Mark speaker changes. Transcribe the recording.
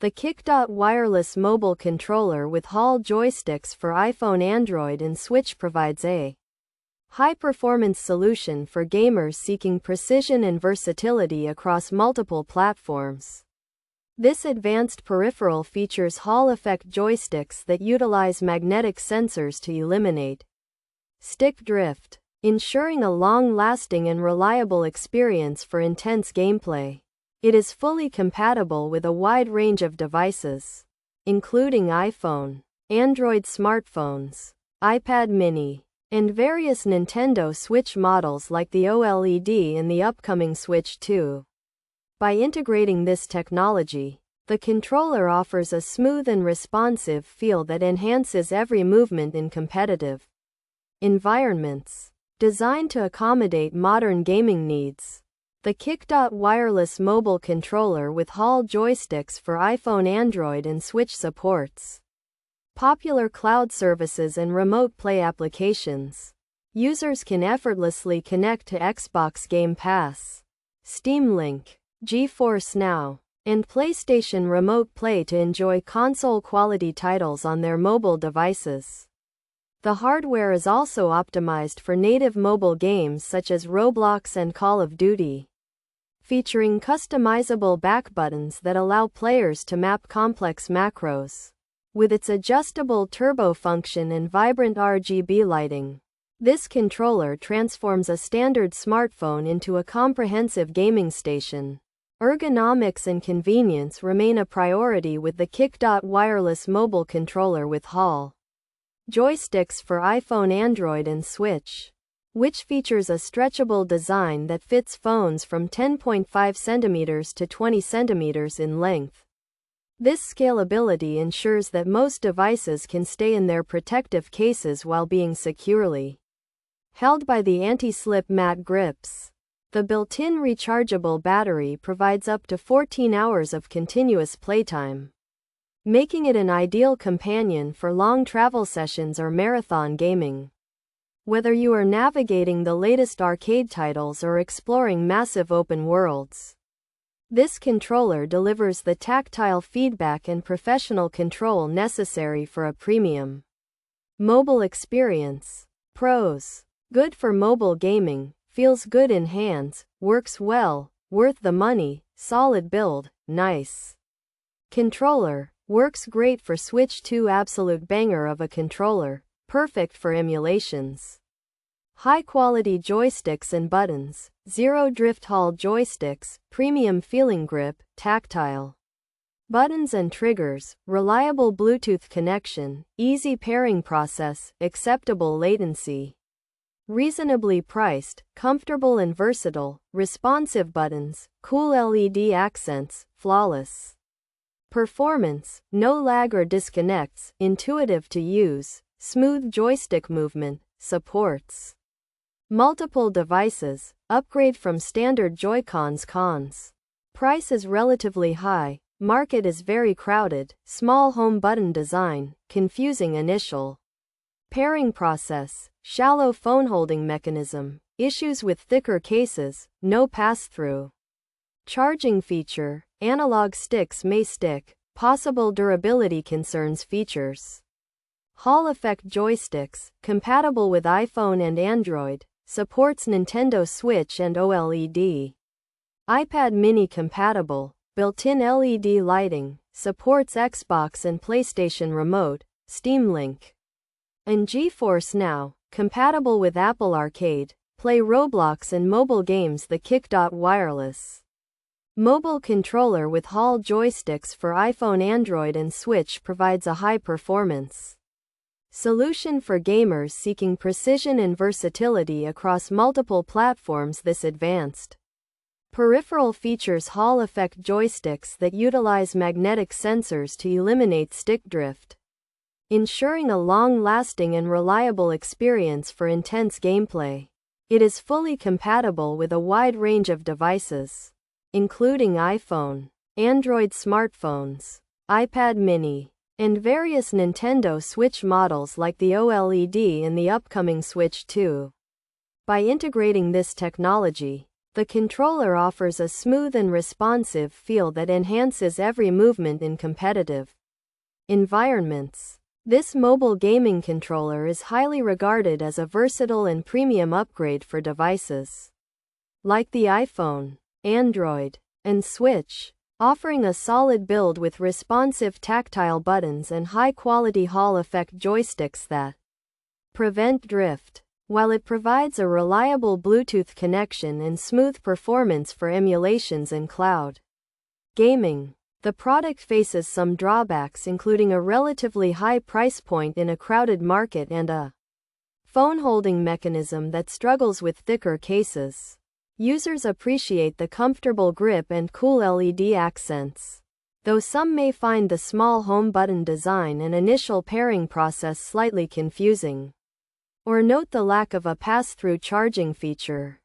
Speaker 1: The KICKDOT wireless mobile controller with Hall joysticks for iPhone, Android, and Switch provides a high-performance solution for gamers seeking precision and versatility across multiple platforms. This advanced peripheral features Hall effect joysticks that utilize magnetic sensors to eliminate stick drift, ensuring a long-lasting and reliable experience for intense gameplay. It is fully compatible with a wide range of devices, including iPhone, Android smartphones, iPad mini, and various Nintendo Switch models like the OLED and the upcoming Switch 2. By integrating this technology, the controller offers a smooth and responsive feel that enhances every movement in competitive environments. Designed to accommodate modern gaming needs, the KICKDOT wireless mobile controller with Hall joysticks for iPhone, Android, and Switch supports popular cloud services and remote play applications. Users can effortlessly connect to Xbox Game Pass, Steam Link, GeForce Now, and PlayStation Remote Play to enjoy console-quality titles on their mobile devices. The hardware is also optimized for native mobile games such as Roblox and Call of Duty, featuring customizable back buttons that allow players to map complex macros. With its adjustable turbo function and vibrant RGB lighting, this controller transforms a standard smartphone into a comprehensive gaming station. Ergonomics and convenience remain a priority with the KICKDOT wireless mobile controller with Hall joysticks for iPhone, Android, and Switch, which features a stretchable design that fits phones from 10.5 cm to 20 cm in length. This scalability ensures that most devices can stay in their protective cases while being securely held by the anti-slip mat grips. The built-in rechargeable battery provides up to 14 hours of continuous playtime, making it an ideal companion for long travel sessions or marathon gaming. Whether you are navigating the latest arcade titles or exploring massive open worlds, this controller delivers the tactile feedback and professional control necessary for a premium mobile experience. Pros: good for mobile gaming, feels good in hands, works well, worth the money, solid build, nice controller, works great for Switch 2, absolute banger of a controller, perfect for emulations. High-quality joysticks and buttons, zero drift Hall joysticks, premium feeling grip, tactile buttons and triggers, reliable Bluetooth connection, easy pairing process, acceptable latency. Reasonably priced, comfortable and versatile, responsive buttons, cool LED accents, flawless performance, no lag or disconnects, intuitive to use, smooth joystick movement, supports multiple devices, upgrade from standard Joy-Cons. Cons: price is relatively high, market is very crowded, small home button design, confusing initial pairing process, shallow phone holding mechanism, issues with thicker cases, no pass-through charging feature, analog sticks may stick, possible durability concerns. Features: Hall effect joysticks, compatible with iPhone and Android, supports Nintendo Switch and OLED. iPad mini compatible, built-in LED lighting, supports Xbox and PlayStation Remote, Steam Link, and GeForce Now, compatible with Apple Arcade, play Roblox and mobile games. The KICKDOT wireless mobile controller with Hall joysticks for iPhone, Android, and Switch provides a high-performance solution for gamers seeking precision and versatility across multiple platforms. This advanced peripheral features Hall effect joysticks that utilize magnetic sensors to eliminate stick drift, ensuring a long-lasting and reliable experience for intense gameplay. It is fully compatible with a wide range of devices, including iPhone, Android smartphones, iPad mini, and various Nintendo Switch models like the OLED and the upcoming Switch 2. By integrating this technology, The controller offers a smooth and responsive feel that enhances every movement in competitive environments. This mobile gaming controller is highly regarded as a versatile and premium upgrade for devices like the iPhone, Android, and Switch, offering a solid build with responsive tactile buttons and high-quality Hall effect joysticks that prevent drift, while it provides a reliable Bluetooth connection and smooth performance for emulations and cloud gaming. The product faces some drawbacks, including a relatively high price point in a crowded market and a phone holding mechanism that struggles with thicker cases. Users appreciate the comfortable grip and cool LED accents, though some may find the small home button design and initial pairing process slightly confusing, or note the lack of a pass-through charging feature.